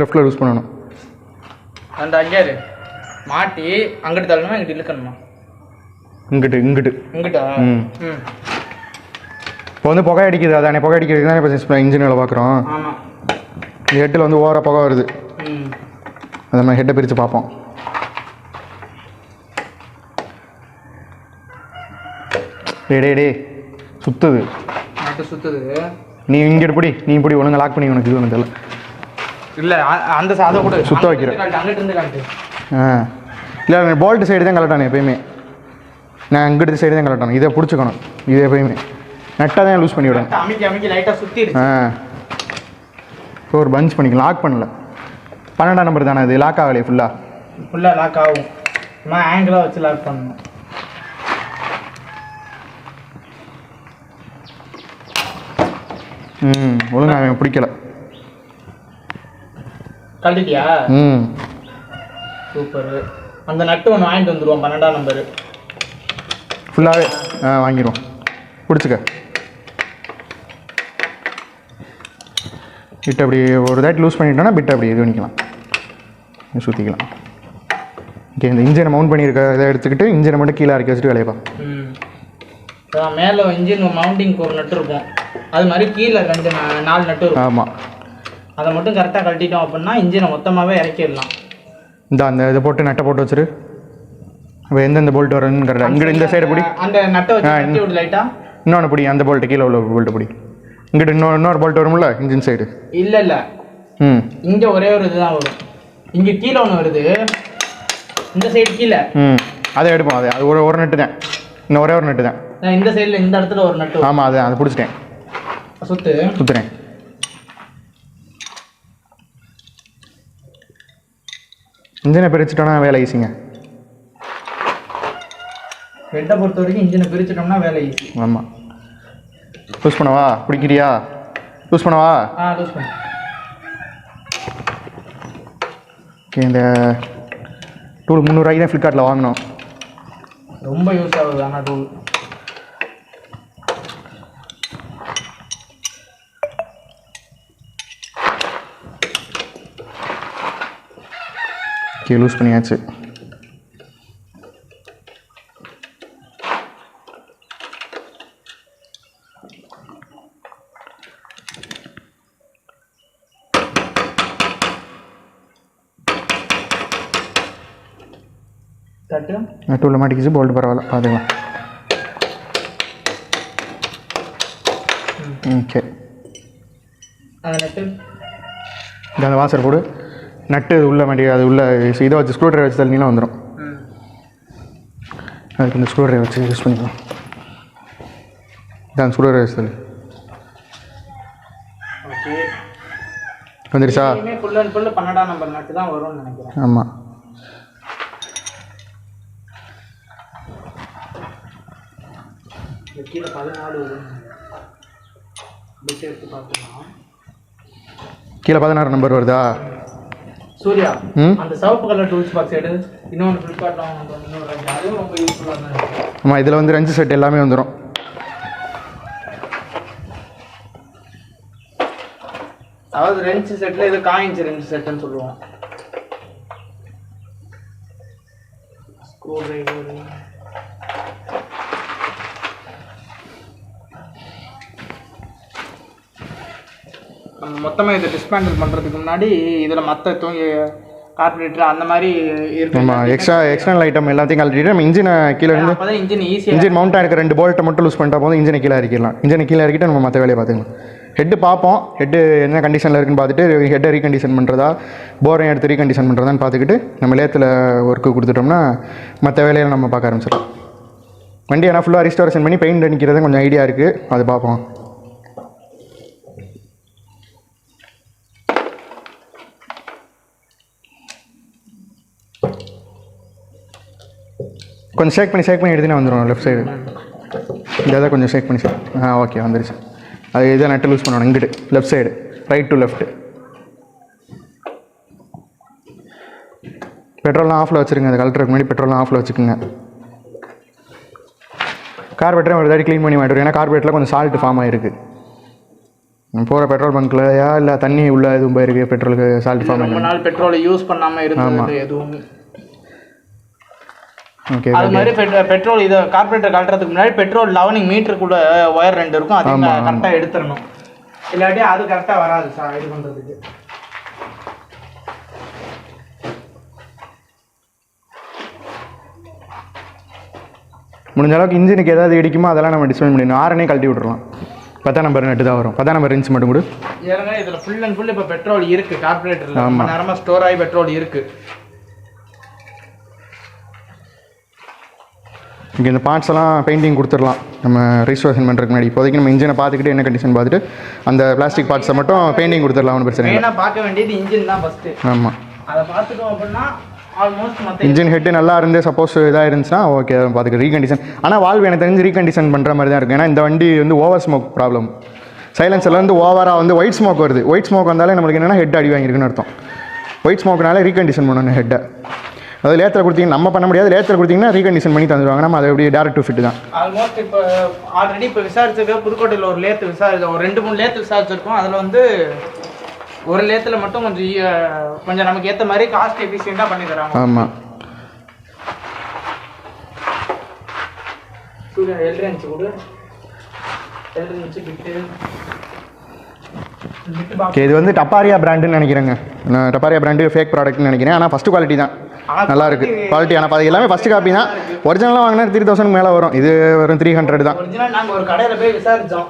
லெஃப்ட்டில் லூஸ் பண்ணணும். அந்த அங்கேயாரு மாட்டி அங்கிட்டு தள்ளணுமா இங்கிட்டு இழுக்கணுமா? இங்கிட்டா? இப்போ வந்து புகை அடிக்குது, அதானே புகை அடிக்கிறது தானே இப்போ இன்ஜின் வேலை பார்க்குறோம். ஆமாம். ஹெட்டில் வந்து ஓவராக புகை வருது. அதை மாதிரி ஹெட்டை பிரித்து பார்ப்போம். டே சுற்றுது. சுற்றுது. நீ இங்கிட்டு பிடி, நீ பிடி ஒழுங்காக லாக் பண்ணி உனக்கு இது ஒன்று தெரியல. இல்லை அந்த சாதை கூட சுத்த வைக்கிறேன். அங்கிட்டு இருந்து காட்டு. இல்லை நான் போல்ட்டு சைடு தான் கலட்டானே எப்பயுமே. நான் இங்கிட்டு சைடு தான் கலட்டானே. இதை பிடிச்சிக்கணும். இது எப்பயுமே நெட்டாக தான் லூஸ் பண்ணி விடணும். அமைக்கி லைட்டாக சுற்றிடுச்சு. இப்போ ஒரு பஞ்ச் பண்ணிக்கலாம். லாக் பண்ணல. 12ஆம் நம்பர் தானே இது. லாக் ஆகலையே ஃபுல்லாக லாக் ஆகும். நான் ஆங்கிளாக வச்சு லாக் பண்ணணும். ஒழுங்காக அவன் பிடிக்கல. கழட்டிட்டியா? சூப்பரு. அந்த நட்டு ஒன்று வாங்கிட்டு வந்துடுவோம். 12ஆம் நம்பரு ஃபுல்லாகவே வாங்கிடுவோம். பிடிச்சிக்க. பிட் அப்படி ஒரு தாட்டி லூஸ் பண்ணிட்டோன்னா பிட் அப்படி இது பண்ணிக்கலாம், சுற்றிக்கலாம். ஓகே, இந்த இன்ஜினை மவுண்ட் பண்ணியிருக்க இதை எடுத்துக்கிட்டு இன்ஜினை மட்டும் கீழே இறக்கி வச்சுட்டு வேலையப்பா. மேலே இன்ஜின் மவுண்டிங்க்கு ஒரு நட்டு இருக்கும், அது மாதிரி கீழே 4 நட்டு இருக்கும். ஆமாம், அதை மட்டும் கரெக்டாக கழட்டிட்டோம் அப்படின்னா இன்ஜினை மொத்தமாகவே இறக்கிடலாம். அந்த இதை போட்டு நட்டை போட்டு வச்சுரு. இப்போ எந்தெந்த போல்ட் வரும்னு கரெக்டாக இங்கிட்ட இந்த சைடு பிடி. அந்த நட்டை வச்சு விடு லைட்டாக. இன்னொன்று பிடி, அந்த போல்ட்டு கீழே உள்ள போல்ட்டு பிடி. இங்கிட்ட இன்னொரு போல்ட் வரும்ல இன்ஜின் சைடு. இல்லை இங்கே ஒரே ஒரு இதுதான் வரும். இங்கே கீழே ஒன்று வருது, இந்த சைடு கீழே. அதை எடுப்போம். அது ஒரு நட்டு தான், இன்னும் ஒரே ஒரு நட்டு தான். இந்த சைடில் இந்த இடத்துல ஒரு நட்டு. ஆமாம், அதை பிடிச்சிட்டேன். சுற்றுறேன். இன்ஜினை பிரிச்சுட்டோன்னா வேலை ஈஸிங்க. ஹெட்டை பொறுத்த வரைக்கும் இன்ஜினை பிரிச்சுட்டோம்னா வேலை ஈஸி. ஆமாம். லூஸ் பண்ணவா? பிடிக்கிறியா? லூஸ் பண்ணவா? லூஸ் பண்ண. ஓகே, இந்த டூல் 300 ரூபாய்க்கு தான் ஃப்ளிப்கார்ட்டில் வாங்கினோம். ரொம்ப யூஸ் ஆகுது ஆனால் டூல். ஓகே, லூஸ் பண்ணியாச்சு. டூலில் மாட்டிக்கிச்சு, போல்ட்டு பரவாயில்ல, பார்த்துக்கலாம். ஓகே, அந்த வாசர் போடு. நட்டு உள்ளே மாட்டி அது உள்ள இதை வச்சு ஸ்க்ரூ ட்ரைவர் வச்சு தள்ளினா வந்துடும். அதுக்கு இந்த ஸ்க்ரூ ட்ரைவர் வச்சு யூஸ் பண்ணிக்கலாம். இதான் ஸ்க்ரூ ட்ரைவர் வச்சு தள்ளி வந்துருச்சா? ஃபுல் அண்ட் ஃபுல் 12ஆம் நம்பர் நட்டு தான் வரும்னு நினைக்கிறேன். ஆமாம். கீழே 14 வரும். எடுத்து பார்க்கலாம். கீழே 16 நம்பர் வருதா? சூர்யா, அந்த சிவப்பு கலர் டூல்ஸ் பாக்ஸ் எடு. இன்னொன்று ஃப்ளிப்கார்ட்டில் வாங்கணும், இன்னொரு அதுவும் ரொம்ப யூஸ்ஃபுல்லாக தான் இருக்குது. ஆமாம், இதில் வந்து 2 செட் எல்லாமே வந்துடும். அதாவது 2 செட்டில் இது காயின்ஸ் 2 செட்டுன்னு சொல்லுவோம். ஸ்க்ரூ டிரைவர் மொத்தமாக இதை டிஸ்மேண்டில் பண்ணுறதுக்கு முன்னாடி இதில் மற்ற கார்பரேட்டர் அந்த மாதிரி இருக்கு. ஆமாம், எக்ஸ்டர்னல் ஐட்டம் எல்லாத்தையும் கழட்டிட்டு நம்ம இன்ஜினை கீழே இருந்து இன்ஜின் மவுண்டாக இருக்க 2 போல்ட்டை மட்டும் லூஸ் பண்ணிட்டா போதும். இன்ஜினை கீழே இறக்கிடலாம். இன்ஜினை கீழே இறக்கிட்டு நம்ம மற்ற வேலையை பார்த்துக்கலாம். ஹெட்டு பார்ப்போம், ஹெட்டு என்ன கண்டிஷனில் இருக்குன்னு பார்த்துட்டு ஹெட்டை ரீகண்டிஷன் பண்ணுறதா, போரையும் எடுத்து ரீகண்டிஷன் பண்ணுறதான்னு பார்த்துக்கிட்டு நம்ம லேத்தில் ஒர்க்கு கொடுத்துட்டோம்னா மற்ற வேலையில் நம்ம பார்க்க ஆரம்பிச்சிடலாம். வண்டி ஆனால் ஃபுல்லாக ரிஸ்டோரேஷன் பண்ணி பெயிண்ட் அடிக்கிறது கொஞ்சம் ஐடியா இருக்குது, அது பார்ப்போம். கொஞ்சம் ஷேக் பண்ணி எடுத்துனே வந்துடும். லெஃப்ட் சைடு இதை கொஞ்சம் ஷேக் பண்ணி ஓகே வந்துருச்சு. அது இதை நட்டு லூஸ் பண்ணணும். இங்கிட்டு left side, right to left. பெட்ரோல்லாம் ஆஃபில் வச்சுருங்க. அது கலட்டுறதுக்கு முன்னாடி பெட்ரோல்லாம் ஆஃபில் வச்சுக்கோங்க. கார்பரேட்டரை ஒரு தாடி க்ளீன் பண்ணி மாட்டோம், ஏன்னா கார்பரேட்டரில் கொஞ்சம் சால்ட் ஃபார்ம் ஆகிருக்கு. போகிற பெட்ரோல் பங்க்லையா இல்லை தண்ணி உள்ள எதுவும் போயிருக்கு பெட்ரோலுக்கு சால்ட் ஃபார்ம் ரொம்ப நாள் பெட்ரோலை யூஸ் பண்ணாமல் இருந்தது எதுவுமே. ஓகே. அது மாதிரி பெட்ரோல் இதை கார்பரேட்டர் கழட்டுறதுக்கு முன்னாடி பெட்ரோல் லெவனிங் மீட்டருக்குள்ள ஒயர் 2 இருக்கும், அது கரெக்டாக எடுத்துடணும், இல்லாட்டி அது கரெக்டாக வராது சார் இது பண்ணுறதுக்கு. முடிஞ்ச அளவுக்கு இன்ஜினுக்கு ஏதாவது இடிக்குமோ அதெல்லாம் நம்ம டிஸ்பேன் பண்ணிடணும். ஆரனே கழட்டி விட்றலாம். 10ஆம் நம்பர் நட்டு தான் வரும். 10ஆம் நம்பர் இன்ச் மட்டும் கூட ஏன்னா இதில் ஃபுல் அண்ட் ஃபுல் இப்போ பெட்ரோல் இருக்குது கார்பரேட்டரில், ரொம்ப நேரமாக ஸ்டோர் ஆகி பெட்ரோல் இருக்குது. இங்கே இந்த பார்ட்ஸ் எல்லாம் பெயிண்டிங் கொடுத்துடலாம் நம்ம ரிஜிஸ்ட்ரேஷன் பண்ணுறதுக்கு முன்னாடி. இப்போதைக்கு நம்ம இன்ஜினை பார்த்துக்கிட்டு என்ன கண்டிஷன் பார்த்துட்டு அந்த பிளாஸ்டிக் பார்ட்ஸை மட்டும் பெயிண்டிங் கொடுத்துடலாம். ஒன்றும் பிரச்சனை இல்லை. பார்க்க வேண்டியது இன்ஜின் தான் ஃபஸ்ட்டு. ஆமாம், அதை பார்த்துட்டோம் அப்படின்னா ஆல்மோஸ்ட் மற்ற இன்ஜின் ஹெட்டு நல்லா இருந்து சப்போஸ் இதாக இருந்துச்சுன்னா ஓகே பார்த்துக்க ரீகண்டிஷன். ஆனால் வால்வ் எனக்கு தெரிஞ்சு ரீகண்டிஷன் பண்ணுற மாதிரி தான் இருக்குது. ஏன்னா இந்த வண்டி வந்து ஓவர் ஸ்மோக் ப்ராப்ளம். சைலன்ஸில் வந்து ஓவராக வந்து ஒயிட் ஸ்மோக் வருது. ஒயிட் ஸ்மோக் வந்தாலே நம்மளுக்கு என்னென்னா ஹெட் அடி வாங்கியிருக்குன்னு அர்த்தம். ஒயிட் ஸ்மோக்னாலே ரீகண்டிஷன் பண்ணணும் ஹெட்டை. அது லேத்தில் கொடுத்தீங்க நம்ம பண்ண முடியாது. லேத்தில் கொடுத்தீங்கன்னா ரீகண்டிஷன் பண்ணி தந்துடுவாங்க. நம்ம அதை எப்படி டேரக்ட் டு ஃபிட் தான். ஆல்மோஸ்ட் இப்போ ஆல்ரெடி இப்போ விசாரிச்சிருக்க புதுக்கோட்டையில் ஒரு லேத்து ஒரு 2-3 லேத்து விசாரிச்சிருக்கோம். அதில் வந்து ஒரு லேத்தில் மட்டும் கொஞ்சம் நமக்கு ஏற்ற மாதிரி காஸ்ட் எஃபிஷியண்டாக பண்ணி தராங்க. ஆமாம். எல்ட்ரன்ஸ் கூட எல்ட்ரன்ஸ் பிட்டு. ஓகே, இது வந்து டப்பாரியா பிராண்டுன்னு நினைக்கிறேங்க. நான் டப்பாரியா பிராண்டு ஃபேக் ப்ராடக்ட்னு நினைக்கிறேன். ஆனால் ஃபஸ்ட்டு குவாலிட்டி தான், நல்லா இருக்குது குவாலிட்டி. ஆனால் அது எல்லாமே ஃபஸ்ட்டு காப்பி தான். ஒரிஜினலாக வாங்கினா 3000 மேலே வரும். இது வெறும் 300 தான். ஒரிஜினல் நாங்கள் ஒரு கடையில் போய் விசாரித்தோம்,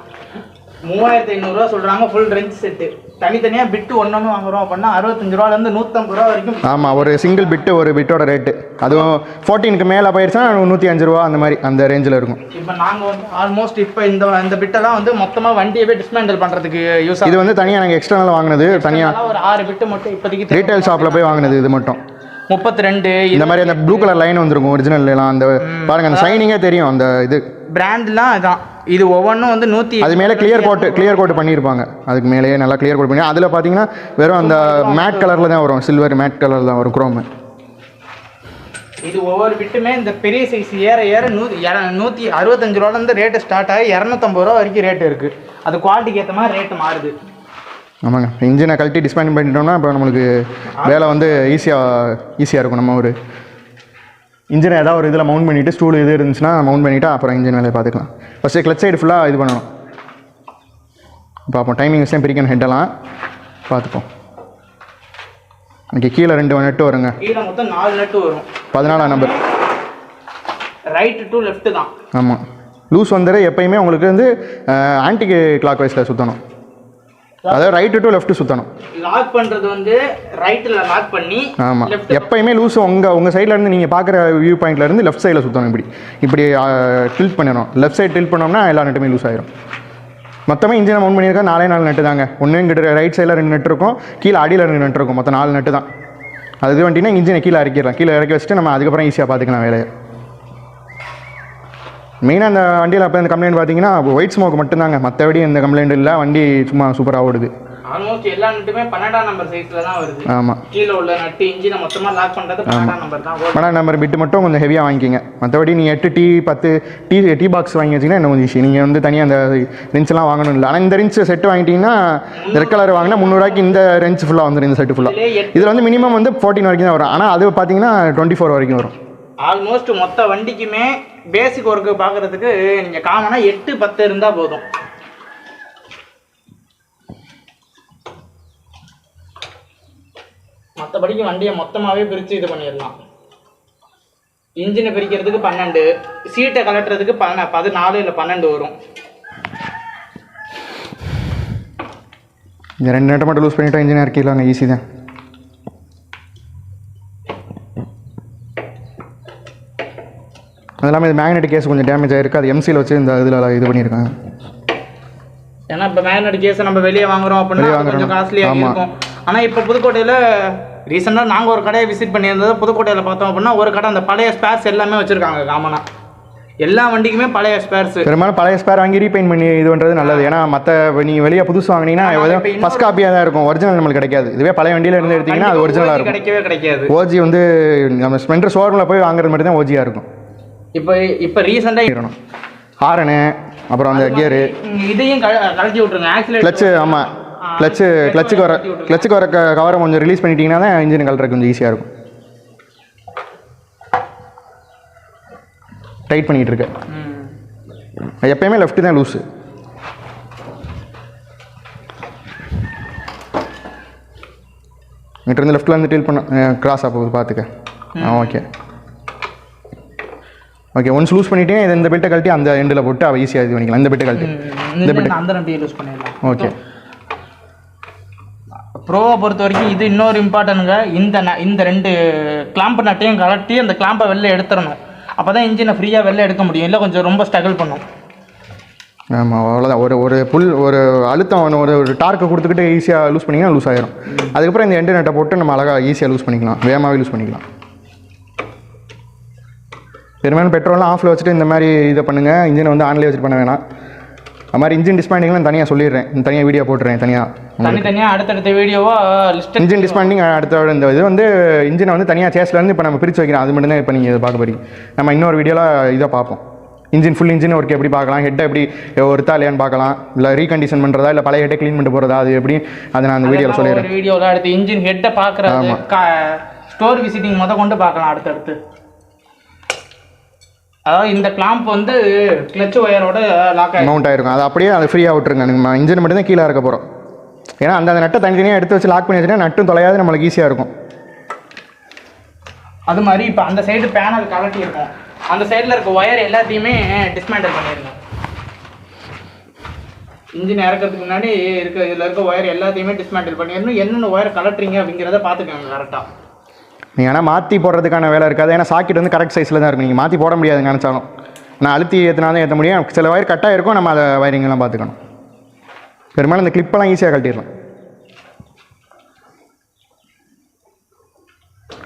3500 சொல்கிறாங்க ஃபுல் ரெஞ்ச் செட்டு. தனித்தனியாக பிட்டு ஒன்று வாங்குறோம் அப்படின்னா 65 ரூபாலேருந்து 150 ரூபா வரைக்கும். ஆமாம், ஒரு சிங்கிள் பிட்டு ஒரு பிட்டோட ரேட்டு அதுவும் 14க்கு மேலே போயிடுச்சுன்னா 105 ரூபா அந்த மாதிரி அந்த ரேஞ்சில் இருக்கும். இப்போ நாங்கள் வந்து ஆல்மோஸ்ட் இப்போ இந்த பிட்டெல்லாம் வந்து மொத்தமாக வண்டியவே டிஸ்மேண்டில் பண்ணுறதுக்கு யூஸ் ஆகும். இது வந்து தனியாக நாங்கள் எக்ஸ்டர்னல் வாங்கினது, தனியாக ஒரு 6 பிட்டு மட்டும் இப்போதைக்கு ரீட்டைல் ஷாப்பில் போய் வாங்கினது. இது மட்டும் 32. இந்த மாதிரி அந்த ப்ளூ கலர் லைன் வந்துருக்கும் ஒரிஜினல்லாம். அந்த பாருங்கள் அந்த ஷைனிங்கே தெரியும். அந்த இது பிராண்ட்லாம் இதான். இது ஒவ்வொன்றும் வந்து 100. அது மேலே கிளியர் கோட் பண்ணியிருப்பாங்க. அதுக்கு மேலேயே நல்லா கிளியர் கோட் பண்ணி அதில் பார்த்தீங்கன்னா வெறும் அந்த மேட் கலரில் தான் வரும். சில்வர் மேட் கலரில் தான் வரும் குரோமு. இது ஒவ்வொரு பிட்டுமே இந்த பெரிய சைஸ் ஏற 165 ரூபாலேருந்து ரேட்டு ஸ்டார்ட் ஆகி 250 ரூபா வரைக்கும் ரேட்டு இருக்குது. அது குவாலிட்டிக்கு ஏற்ற மாதிரி ரேட்டு மாறுது. ஆமாங்க, இன்ஜினை கழட்டி டிஸ்பேண்ட் பண்ணிட்டோம்னா இப்போ நம்மளுக்கு வேலை வந்து ஈஸியாக இருக்கும். நம்ம ஒரு இன்ஜினை ஏதாவது ஒரு இதில் மவுண்ட் பண்ணிவிட்டு ஸ்டூல் இது இருந்துச்சுன்னா மவுண்ட் பண்ணிவிட்டு அப்புறம் இன்ஜின் வேலையை பார்த்துக்கலாம். ஃபஸ்ட்டு கிளச் சைடு ஃபுல்லாக இது பண்ணணும். பார்ப்போம் டைமிங் விஷயம் பிரிக்கணும். ஹெட்டெல்லாம் பார்த்துப்போம். ஓகே, கீழே 2 நட்டு வருங்க. கீழே மொத்தம் 4 நட்டு வரும். 14ஆம் நம்பர் ரைட்டு டு லெஃப்ட்டு தான். ஆமாம், லூஸ் வந்துடு எப்பயுமே உங்களுக்கு வந்து ஆன்டி கிளாக் வைஸில் சுற்றணும். அதாவது ரைட்டு டு லெஃப்ட் சுற்றணும். லாக் பண்ணுறது வந்து ரைட்டில் லாக் பண்ணி. ஆமாம், எப்பயுமே லூஸ் உங்கள் சைட்லேருந்து நீங்கள் பார்க்குற வியூ பாயிண்ட்லேருந்து லெஃப்ட் சைடில் சுற்றணும். இப்படி டில்ட் பண்ணணும். லெஃப்ட் சைடு டில்ட் பண்ணோம்னா எல்லா நட்டுமே லூஸ் ஆயிரும். மொத்தமாக இன்ஜினை மவுண்ட் பண்ணியிருக்கா 4 நட்டு தாங்க. ஒன்று இங்கிட்ட ரைட் சைடில் 2 நட்டு இருக்கும், கீழே அடியில் 2 நட்டு இருக்கும். மொத்தம் 4 நட்டு தான். அது வந்துட்டிங்கன்னா இன்ஜினை கீழே இறக்கிடலாம். கீழே இறக்கி வச்சுட்டு நம்ம அதுக்கப்புறம் ஈஸியாக பார்த்துக்கலாம் வேலையை. மெயினாக அந்த வண்டியில் அப்போ இந்த கம்ப்ளைண்ட் பார்த்தீங்கன்னா ஒயிட் ஸ்மோக் மட்டும்தாங்க. மற்றபடி இந்த கம்ப்ளைண்ட் இல்லை. வண்டி சும்மா சூப்பராக ஓடுது. ஆல்மோஸ்ட் எல்லா நட்டுமே 12ஆம் நம்பர் சைஸில் தான் வருது. ஆமாம், கீழே உள்ள நட்டு இன்ஜினை மொத்தமாக லாக் பண்ணுறது 12ஆம் நம்பர் தான். 12ஆம் நம்பர் பிட்டு மட்டும் கொஞ்சம் ஹெவியாக வாங்கிக்கிங்க. மற்றபடி நீங்கள் 8 10 டீ பாக்ஸ் வாங்கி வச்சிங்கன்னா இன்னும் கொஞ்சம் ஈஸி. நீங்கள் வந்து தனியாக அந்த ரின்ஸ்லாம் வாங்கணும் இல்லை. ஆனால் இந்த ரின்ஸ் செட்டு வாங்கிட்டீங்கன்னா ரெட் கலர் வாங்கினா 300 ரூபாய்க்கு இந்த ரென்ஸ் ஃபுல்லாக வந்துடும். இந்த செட்டு ஃபுல்லாக இதில் வந்து மினிமம் வந்து 14 வரைக்கும் தான் வரும். ஆனால் அது பார்த்தீங்கன்னா 24 வரைக்கும் வரும். ஆல்மோஸ்ட் மொத்த வண்டிக்குமே பேசிக் ஒர்க்கு பார்க்குறதுக்கு நீங்கள் காமனாக 8-10 இருந்தால் போதும். மற்றபடிக்கு வண்டியை மொத்தமாகவே பிரித்து இது பண்ணிடலாம். இன்ஜினை பிரிக்கிறதுக்கு 12, சீட்டை கலட்டுறதுக்கு 14 இல்லை 12 வரும். இந்த 2 நட்டை மட்டும் லூஸ் பண்ணிவிட்டா இன்ஜின் இறக்கிடலாங்க, ஈஸி தான். அது இல்லாமல் இது மேக்னெட் கேஸ் கொஞ்சம் டேமேஜ் ஆகிருக்கு. அது எம்சியில் வச்சு இந்த இதில் இது பண்ணியிருக்காங்க. ஏன்னா இப்போ மேக்னெட் கேஸ் நம்ம வெளியே வாங்குறோம் அப்படின்னா கொஞ்சம் காஸ்ட்லியாக இருக்கும். ஆனால் இப்போ புதுக்கோட்டையில் ரீசெண்டாக நாங்கள் ஒரு கடையை விசிட் பண்ணியிருந்தது. புதுக்கோட்டையில் பார்த்தோம் அப்படின்னா ஒரு கடை அந்த பழைய ஸ்பேர்ஸ் எல்லாமே வச்சுருக்காங்க. காமனாக எல்லா வண்டிக்குமே பழைய ஸ்பேர்ஸ். பெரும்பாலும் பழைய ஸ்பேர் வாங்கி ரீபெயிண்ட் பண்ணி இது பண்ணுறது நல்லது. ஏன்னா மற்ற நீங்கள் வெளியே புதுசு வாங்கினீங்கன்னா ஃபஸ்ட் காப்பியாக தான் இருக்கும், ஒரிஜினல் நம்மளுக்கு கிடைக்காது. இதுவே பழைய வண்டியில் இருந்து எடுத்திங்கன்னா அது ஒரிஜினலாக இருக்கும். கிடைக்காது. ஓஜி வந்து நம்ம ஸ்பெண்டர் ஷோரூமில் போய் வாங்குறது மட்டும் தான் ஓஜியாக இருக்கும். இப்போ ரீசெண்டாக இருக்கணும். ஹாரனு அப்புறம் அந்த கியரு இதையும் கழட்டி விட்ருங்க ஆக்சிலேட்டர் கிளச்சு. ஆமாம், கிளச்சுக்கு வர கவரை கொஞ்சம் ரிலீஸ் பண்ணிட்டீங்கன்னா தான் இன்ஜின் கழட்டுறது கொஞ்சம் ஈஸியாக இருக்கும். டைட் பண்ணிகிட்டு இருக்கேன். எப்பயுமே லெஃப்ட்டு தான் லூஸு. இங்கிட்டிருந்து லெஃப்ட்டில் வந்து டீல் பண்ண கிராஸாக போகுது பார்த்துக்க. Okay okay. ஒன்ஸ் லூஸ் பண்ணிட்டே இந்த பெல்ட்டை கழட்டி அந்த எண்டில் போட்டு அவள் ஈஸியாக இது பண்ணிக்கலாம். இந்த பெல்ட்டை கழட்டி இந்த பெல்ட் அந்த ரெண்டையும் யூஸ் பண்ணிடலாம். ஓகே. ப்ரோவை பொறுத்த வரைக்கும் இது இன்னொரு இம்பார்ட்டனுங்க. இந்த 2 கிளாம்ப் நட்டையும் கழட்டி அந்த கிளாம்பை வெளில எடுத்துடணும். அப்போ தான் இன்ஜினை ஃப்ரீயாக வெளில எடுக்க முடியும். இல்லை கொஞ்சம் ரொம்ப ஸ்ட்ரகிள் பண்ணும். ஆமாம், அவ்வளோதான். ஒரு அழுத்தம் ஒரு டார்க்கை கொடுத்துக்கிட்டு ஈஸியாக லூஸ் பண்ணிங்கன்னா லூஸ் ஆகிடும். அதுக்கப்புறம் இந்த எண்டு நட்டை போட்டு நம்ம அழகாக ஈஸியாக லூஸ் பண்ணிக்கலாம், வேகமாகவே லூஸ் பண்ணிக்கலாம். பெரும்பாலும் பெட்ரோல்லாம் ஆஃபில் வச்சுட்டு இந்த மாதிரி இதை பண்ணுங்கள். இன்ஜினை வந்து ஆன்லேயே வச்சுட்டு பண்ண வேணாம். அது மாதிரி இன்ஜின் டிஸ்பேண்டிங்லாம் தனியாக சொல்லிடுறேன், தனியாக வீடியோ போட்டுறேன் தனியாக அடுத்தடுத்த வீடியோவாக லிஸ்ட். இன்ஜின் டிஸ்பேண்டிங் அடுத்த இந்த இது வந்து இன்ஜினை வந்து தனியாக சேஸ்லேருந்து இப்போ நம்ம பிரித்து வைக்கிறோம். அது மட்டும்தான் இப்போ நீங்கள் இதை பார்க்க போறீங்க. நம்ம இன்னொரு வீடியோவில் இதை பார்ப்போம். ஃபுல் இன்ஜின் ஒர்க் எப்படி பார்க்கலாம், ஹெட்டை எப்படி ஒருத்தா இல்லையான்னு பார்க்கலாம், இல்லை ரீகண்டிஷன் பண்ணுறதா இல்லை பழைய ஹெட்டை க்ளீன் பண்ணிட்டு போகிறதா, அது எப்படி அதை நான் அந்த வீடியோவில் சொல்லிடுறேன். வீடியோவில் அடுத்து இன்ஜின் ஹெட்டை பார்க்குறது, ஸ்டோர் விசிட்டிங் கொண்டு பார்க்கலாம் அடுத்தடுத்து. அதாவது இந்த கிளாம்ப் வந்து கிளச் ஒயரோட மவுண்ட் ஆகிருக்கும். அது அப்படியே அதை ஃப்ரீயாக விட்டுருங்க. நம்ம இன்ஜின் மட்டும் தான் கீழே இருக்க போகிறோம். ஏன்னா அந்த நட்டை தனித்தனியாக எடுத்து வச்சு லாக் பண்ணி வச்சுன்னா நட்டும் தொலையாது, நம்மளுக்கு ஈஸியாக இருக்கும். அது மாதிரி இப்போ அந்த சைடு பேனல் கலட்டி இருக்கும். அந்த சைடில் இருக்க ஒயர் எல்லாத்தையுமே டிஸ்மேண்டில் பண்ணிடணும். இன்ஜின் இறக்கிறதுக்கு முன்னாடி இதில் இருக்க ஒயர் எல்லாத்தையுமே டிஸ்மேண்டில் பண்ணிடணும். என்னென்ன ஒயர் கலட்டுறீங்க அப்படிங்கிறத பார்த்துக்கோங்க கரெக்டாக. நீங்கள் ஆனால் மாற்றி போடுறதுக்கான வேலை இருக்காது. ஏன்னா சாக்கெட் வந்து கரெக்ட் சைஸில் தான் இருக்கும். நீங்கள் மாற்றி போட முடியாது நினச்சாலும். நான் அழுத்தி ஏற்றினா தான் ஏற்ற முடியும். சில ஒயர் கட்டாக இருக்கும், நம்ம அதை வயரிங்கெல்லாம் பார்த்துக்கணும். பெரும்பாலும் இந்த கிளிப்பெல்லாம் ஈஸியாக கழட்டிடலாம்.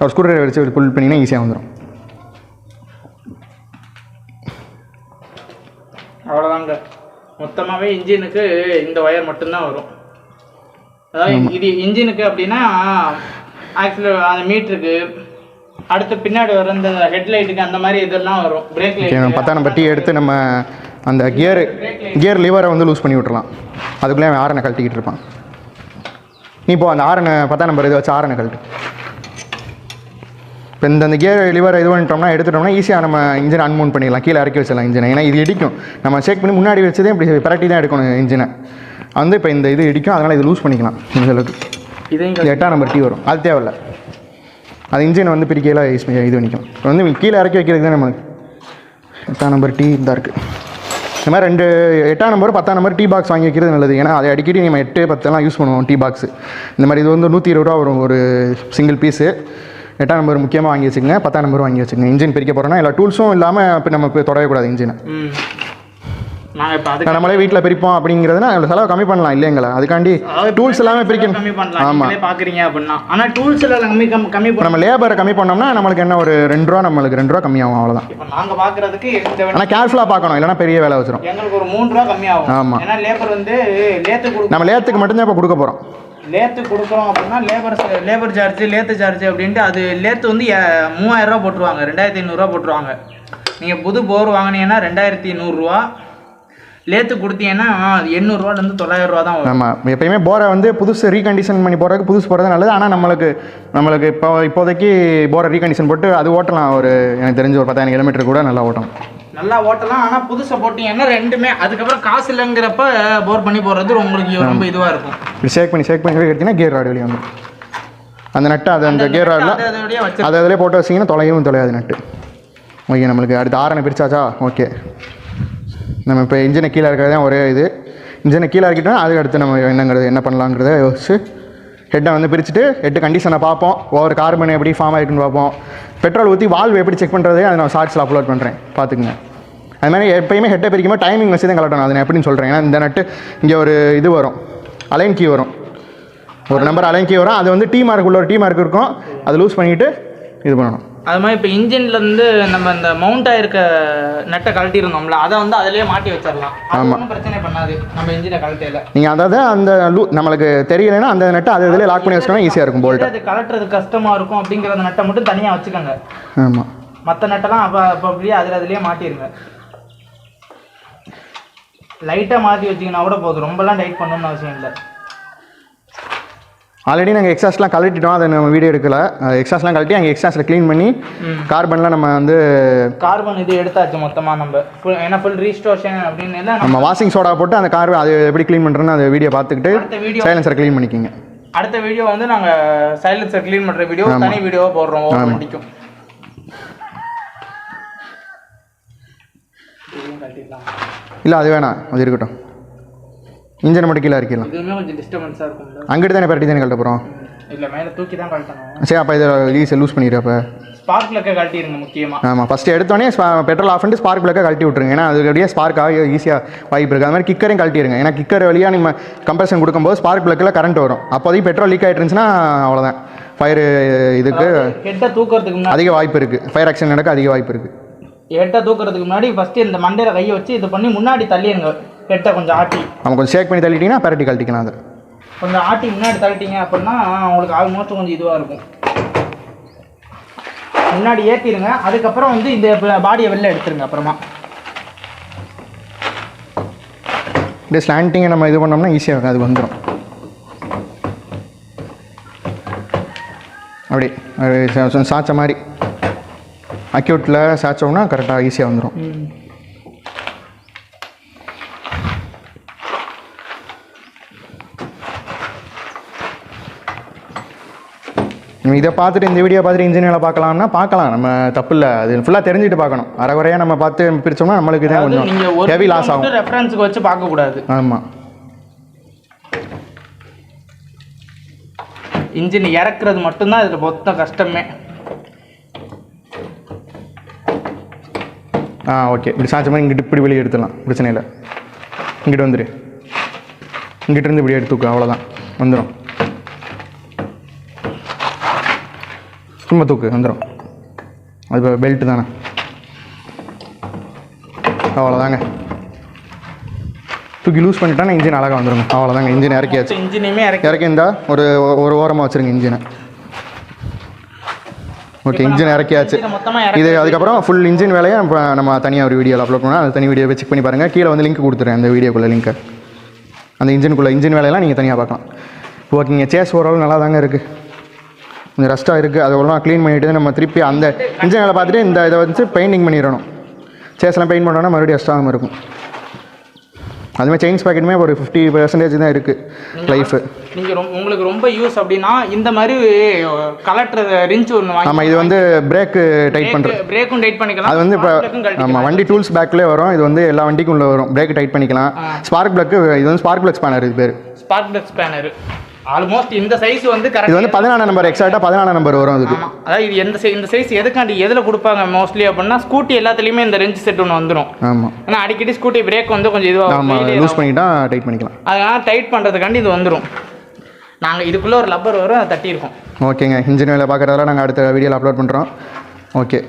ஒரு ஸ்க்ரூ ட்ரைவர் வச்சு புல் பண்ணிங்கன்னா ஈஸியாக வந்துடும். அவ்வளோதாங்க. மொத்தமாகவே இன்ஜினுக்கு இந்த ஒயர் மட்டும்தான் வரும். அதாவது இது இன்ஜினுக்கு அப்படின்னா ஆக்சுவலி அந்த மீட்டருக்கு அடுத்து பின்னாடி வர இந்த ஹெட்லைட்டுக்கு அந்த மாதிரி இதெல்லாம் வரும். பிரேக் லைட் 10 நம்பர் டீ எடுத்து நம்ம அந்த கியர் லிவரை வந்து லூஸ் பண்ணி விட்டுறலாம். அதுக்குள்ளே அவன் ஆரனை கழட்டிக்கிட்டு இருப்பான். நீ இப்போ அந்த 10 நம்பர் இதை வச்சு ஆரனை கழட்டு. இப்போ இந்த கியர் லிவரை இது பண்ணிட்டோம்னா எடுத்துட்டோம்னா ஈஸியாக நம்ம இன்ஜினை அன்மவுண்ட் பண்ணிடலாம், கீழே இறக்கி வச்சிடலாம் இன்ஜினை. ஏன்னா இது இடிக்கும். நம்ம செக் பண்ணி முன்னாடி வச்சதே இப்படி பரட்டி தான் எடுக்கணும் இன்ஜினை. வந்து இப்போ இந்த இது இடிக்கும், அதனால் இது லூஸ் பண்ணிக்கலாம். இந்த அளவுக்கு இதையும் 8 நம்பர் டீ வரும். அது தேவையில்லை. அது இன்ஜினை வந்து பிரிக்கையில் இது பண்ணிக்கும். இப்போ வந்து கீழே இறக்கி வைக்கிறது தான் நமக்கு 8 நம்பர் டீ இதாக இருக்குது. இந்த மாதிரி 8 நம்பர் 10 நம்பர் டீ பாக்ஸ் வாங்கி வைக்கிறது நல்லது. ஏன்னா அதை அடிக்கடி நம்ம 8, 10 யூஸ் பண்ணுவோம் டீ பாக்ஸ். இந்த மாதிரி இது வந்து 120 ரூபா வரும் ஒரு சிங்கிள் பீஸு. 8 நம்பர் முக்கியமாக வாங்கி வச்சுக்கோங்க, 10 நம்பர் வாங்கி வச்சுக்கோங்க. இன்ஜின் பிரிக்க போகிறோன்னா எல்லா டூல்ஸும் இல்லாமல் இப்போ நம்ம தொடவே இன்ஜினை. நம்மளே வீட்டில் பிரிப்போம் அப்படிங்கிறதுனா செலவு கம்மி பண்ணலாம் இல்லைங்களா? அதுக்காண்டி டூல்ஸ் எல்லாமே பிரிக்கணும். ஆமாம், பார்க்குறீங்க அப்படின்னா. ஆனால் டூல்ஸ் எல்லாம் கம்மி நம்ம லேபரை கம்மி பண்ணோம்னா நம்மளுக்கு என்ன ஒரு 2 ரூபா, நம்மளுக்கு 2 ரூபா கம்மியாகும், அவ்வளோதான். இப்போ நாங்கள் பார்க்குறதுக்கு ஆனால் கேர்ஃபுல்லாக பார்க்கணும், இல்லைனா பெரிய வேலை வச்சிடும். எங்களுக்கு ஒரு 3 ரூபா கம்மியாகும். ஆமாம், ஏன்னா லேபர் வந்து நம்ம லேத்துக்கு மட்டும்தான் இப்போ கொடுக்க போகிறோம். லேத்து கொடுக்குறோம் அப்படின்னா லேபர் சார்ஜ், லேத்து சார்ஜ் அப்படின்ட்டு அது லேத்து வந்து 3000 ரூபா போட்டுருவாங்க, 2500 போட்டுருவாங்க. நீங்கள் புது போர் வாங்கினீங்கன்னா 2100 ரூபா, லேத்து கொடுத்தீங்கன்னா 800 ரூபாலேருந்து 900 ரூபா தான் வரும். ஆமாம், எப்பயுமே போரை வந்து புதுசு ரீகண்டிஷன் பண்ணி போகிறதுக்கு புதுசு போகிறது நல்லது. ஆனால் நம்மளுக்கு இப்போதைக்கு போரை ரீகண்டிஷன் போட்டு அது ஓட்டலாம். எனக்கு தெரிஞ்ச ஒரு 10,000 கிலோமீட்டர் கூட நல்லா ஓட்டலாம். ஆனால் புதுசை போட்டிங்கன்னா ரெண்டுமே அதுக்கப்புறம் காசு இல்லைங்கிறப்ப போர் பண்ணி போடுறது உங்களுக்கு ரொம்ப இதுவாக இருக்கும். ஷேக் பண்ணி எடுத்தீங்கன்னா கியர் ராடு வெளியே வந்துடும். அந்த நட்டு அந்த கியர் ராடில் அதை அதிலே போட்டு வச்சிங்கன்னா தொலையாது நட்டு. ஓகே, நம்மளுக்கு அடுத்து ஆரனை பிரிச்சாச்சா? ஓகே, நம்ம இப்போ இன்ஜினை கீழே இருக்கிறது தான் ஒரே இது. இன்ஜினை கீழே இறக்கிட்டோம், அதுக்கு அடுத்து நம்ம என்ன பண்ணலாங்கிறத யோசிச்சு ஹெட்டை வந்து பிரிச்சுட்டு ஹெட்டு கண்டிஷனை பார்ப்போம். ஒவ்வொரு கார்பன் எப்படி ஃபார்ம் ஆகிட்டுன்னு பார்ப்போம். பெட்ரோல் ஊற்றி வால்வ் எப்படி செக் பண்ணுறது அதை நான் ஷார்ட்ஸில் அப்லோட் பண்ணுறேன், பார்த்துக்குங்க. அது மாதிரி எப்பயுமே ஹெட்டை பிரிக்கும்போது டைமிங் வச்சு தான் கலட்டணும். அதை நான் எப்படின்னு சொல்கிறேன். ஏன்னா இந்த நட்டு இங்கே ஒரு இது வரும், அலைன் கீ வரும், ஒரு நம்பர் அலைன் கீ வரும். அது வந்து டீ மார்க் உள்ள ஒரு டீ மார்க் இருக்கும், அதை லூஸ் பண்ணிவிட்டு இது பண்ணணும். அது மாதிரி இப்போ இன்ஜின்லேருந்து நம்ம இந்த மவுண்ட் ஆகிருக்க நட்டை கழட்டிருந்தோம்ல, அதை வந்து அதிலேயே மாட்டி வச்சிடலாம். ஆமாம், பிரச்சனை பண்ணாது நம்ம இன்ஜினை கழட்டையில். நீங்கள் அதாவது அந்த நம்மளுக்கு தெரியலைன்னா அந்த நட்டை அதை இதிலே லாக் பண்ணி வச்சுக்கோங்க, ஈஸியாக இருக்கும். போல்ட் அது கலட்டுறது கஷ்டமாக இருக்கும் அப்படிங்கிற நட்டை மட்டும் தனியாக வச்சுக்கோங்க. ஆமாம், மற்ற நட்டெல்லாம் அப்போ அப்படியே அதிலேயே மாட்டிடுங்க. லைட்டாக மாற்றி வச்சிங்கன்னா கூட போதும், ரொம்பலாம் டைட் பண்ணணும்னு அவசியம் இல்லை. ஆல்ரெடி நாங்கள் எக்ஸாஸ்ட்லாம் கழட்டிட்டோம், அதை நம்ம வீடியோ எடுக்கல. எக்ஸாஸ்ட்லாம் கழட்டி அங்கே எக்ஸாஸ்ட்டில் க்ளீன் பண்ணி கார்பன்லாம் நம்ம வந்து கார்பன் இது எடுத்தாச்சு மொத்தமாக நம்ம ஏன்னா ஃபுல் ரீஸ்டோரேஷன் அப்படின்னு எல்லாம் நம்ம வாஷிங் சோடா போட்டு அந்த கார்பன் அது எப்படி க்ளீன் பண்ணுறோன்னு அந்த வீடியோ பார்த்துக்கிட்டு சைலன்சரை க்ளீன் பண்ணிக்கிங்க. அடுத்த வீடியோ வந்து நாங்கள் சைலன்சர் க்ளீன் பண்ணுற வீடியோ தனி வீடியோவாக போடுறோம் ஒவ்வொரு வண்டிக்கும். இல்லை அது வேணாம், அது இருக்கட்டும். இன்ஜினை மட்டும் கீழே இறக்கிடலாம். இதுவுமே கொஞ்சம் டிஸ்டர்பன்ஸாக இருக்கும். அங்கிட்டு தானே பரட்டி தானே கழட்ட போகிறோம். இல்லை மேலே தூக்கி தான் கழட்டணும். சரி அப்போ இதை லூஸ் பண்ணிடுற. அப்போ ஸ்பார்க் பிளக்கை கழட்டிடுங்க முக்கியமாக. ஆமாம், ஃபஸ்ட்டு எடுத்தோடனே பெட்ரோல் ஆஃப் பண்ணிட்டு ஸ்பார்க் பிளக்கை கழட்டி விட்ருங்க. ஏன்னா அது அப்படியே ஸ்பார்க் ஆகி ஈஸியாக வாய்ப்பு இருக்குது. அது மாதிரி கிக்கரையும் கழட்டிடுங்க. ஏன்னா கிக்கர் வழியாக நம்ம கம்ப்ரஷன் கொடுக்கும்போது ஸ்பார்க் பிளக்கில் கரண்ட் வரும். அப்போதைக்கு பெட்ரோல் லீக் ஆகிட்டு இருந்துச்சுன்னா அவ்வளோதான், ஃபயர் இதுக்கு ஹெட்டை தூக்கிறதுக்கு முன்னாடி அதிக வாய்ப்பு இருக்குது, ஃபயர் ஆக்சிடென்ட் நடக்க அதிக வாய்ப்பு இருக்குது. ஹெட்டை தூக்கிறதுக்கு முன்னாடி ஃபஸ்ட்டு இந்த மண்டையில் கையை வச்சு இது பண்ணி முன்னாடி தள்ளிடுங்க. ஹெட்டை கொஞ்சம் ஆட்டி நம்ம கொஞ்சம் ஷேக் பண்ணி தள்ளிட்டிங்கன்னா பரட்டி கழட்டிக்கலாம். அதை கொஞ்சம் ஆட்டி முன்னாடி தள்ளிட்டீங்க அப்படின்னா உங்களுக்கு ஆல்மோஸ்ட் கொஞ்சம் இதுவாக இருக்கும். முன்னாடி ஏற்றிடுங்க. அதுக்கப்புறம் வந்து இந்த பாடியை வெளில எடுத்துருங்க. அப்புறமா இந்த ஸ்லாண்டிங்கை நம்ம இது பண்ணோம்னா ஈஸியாக இருக்கும், அது வந்துடும். அப்படி சாய்ச்ச மாதிரி அக்யூட்டில் சாய்ச்சோம்னா கரெக்டாக ஈஸியாக வந்துடும். இதை பார்த்துட்டு இந்த வீடியோ பார்த்துட்டு இன்ஜினியரில் பார்க்கலாம்னா பார்க்கலாம், நம்ம தப்பு இல்லை. அது ஃபுல்லாக தெரிஞ்சுட்டு பார்க்கணும். அரைகுறையாக நம்ம பார்த்து பிரித்தோம்னா நம்மளுக்கு தான் கொஞ்சம் ஹெவி லாஸ் ஆகும். ரெஃபரன்ஸுக்கு வச்சு பார்க்கக்கூடாது. ஆமாம், இன்ஜின் இறக்குறது மட்டும்தான் இதில் மொத்தம் கஷ்டமே. ஓகே, இப்படி சாய்ச்ச மாதிரி இங்கிட்டு இப்படி வெளியே எடுத்துடலாம், பிரச்சனை இல்லை. இங்கிட்டு வந்துடு, இங்கிட்டிருந்து இப்படி எடுத்துக்க, அவ்வளோதான் வந்துடும். சும்மா தூக்கு வந்துடும். அது இப்போ பெல்ட்டு தானே, அவ்வளோதாங்க. தூக்கி லூஸ் பண்ணிட்டா இன்ஜின் அழகாக வந்துடுங்க. அவ்வளோதாங்க, இன்ஜின் இறக்கியாச்சு. இன்ஜினையுமே இறக்கி இருந்தால் ஒரு ஓரமாக வச்சுருங்க இன்ஜினை. ஓகே, இன்ஜின் இறக்கியாச்சு. இது அதுக்கப்புறம் ஃபுல் இன்ஜின் வேலையை நம்ம தனியாக ஒரு வீடியோவில் அப்லோட் பண்ணால் அது தனி வீடியோவை செக் பண்ணி பாருங்கள். கீழே வந்து லிங்க் கொடுத்துறேன், அந்த வீடியோக்குள்ளே லிங்க்கு. அந்த இன்ஜின் வேலையெல்லாம் நீங்கள் தனியாக பார்க்கலாம். ஓகேங்க, சேஸ் ஓரளவு நல்லா தாங்க இருக்குது. கொஞ்சம் ரஸ்ட்டாக இருக்குது, அதை ஒழுங்காக க்ளீன் பண்ணிவிட்டு நம்ம திருப்பி அந்த இன்ஜின் வேலை பார்த்துட்டு இந்த இதை வச்சு பெயிண்டிங் பண்ணிடணும். சேஸ்லாம் பெயிண்ட் பண்ணோன்னா மறுபடியும் ரஸ்ட்டாகாமல் இருக்கும். அதுமாதிரி செயின்ஸ் பாக்கெட்டுமே ஒரு 50% தான் இருக்குது லைஃபு. நீங்கள் உங்களுக்கு ரொம்ப யூஸ் அப்படின்னா இந்த மாதிரி கலெக்டர் ரிஞ்ச் ஒன்று வாங்கி. ஆமாம், இது வந்து பிரேக்கு டைட் பண்ணுறது, பிரேக்கும் டைட் பண்ணிக்கலாம். அது வந்து இப்போ ஆமாம் வண்டி டூல்ஸ் பேக்லேயே வரும். இது வந்து எல்லா வண்டிக்கும் உள்ள வரும். பிரேக் டைட் பண்ணிக்கலாம். ஸ்பார்க் பிளக்கு, இது வந்து ஸ்பார்க் பிளக் ஸ்பேனர். இது பேர் ஸ்பார்க் பிளக் ஸ்பேனர். ஆல்மோஸ்ட் இந்த சைஸ் வந்து கரெக்ட். இது வந்து 14 நம்பர், எக்ஸாக்டாக 14 நம்பர் வரும் அதுக்கு. அதாவது இது இந்த சைஸ் எதுக்காண்டி எதில் கொடுப்பாங்க மோஸ்ட்லி அப்படின்னா ஸ்கூட்டி எல்லாத்துலேயுமே இந்த ரெஞ்ச் செட் ஒன்று வந்துடும். ஆமாம், ஏன்னா அடிக்கடி ஸ்கூட்டி பிரேக் வந்து கொஞ்சம் இதுவாக லூஸ் பண்ணிட்டா டைட் பண்ணிக்கலாம். அதனால் டைட் பண்ணுறதுக்காண்டி இது வந்துடும். நாங்கள் இதுக்குள்ளே ஒரு லப்பர் வரும், அதை தட்டியிருக்கோம். ஓகேங்க, இன்ஜின் வேலை பார்க்குறதெல்லாம் நாங்கள் அடுத்த வீடியோவில் அப்லோட் பண்ணுறோம். ஓகே.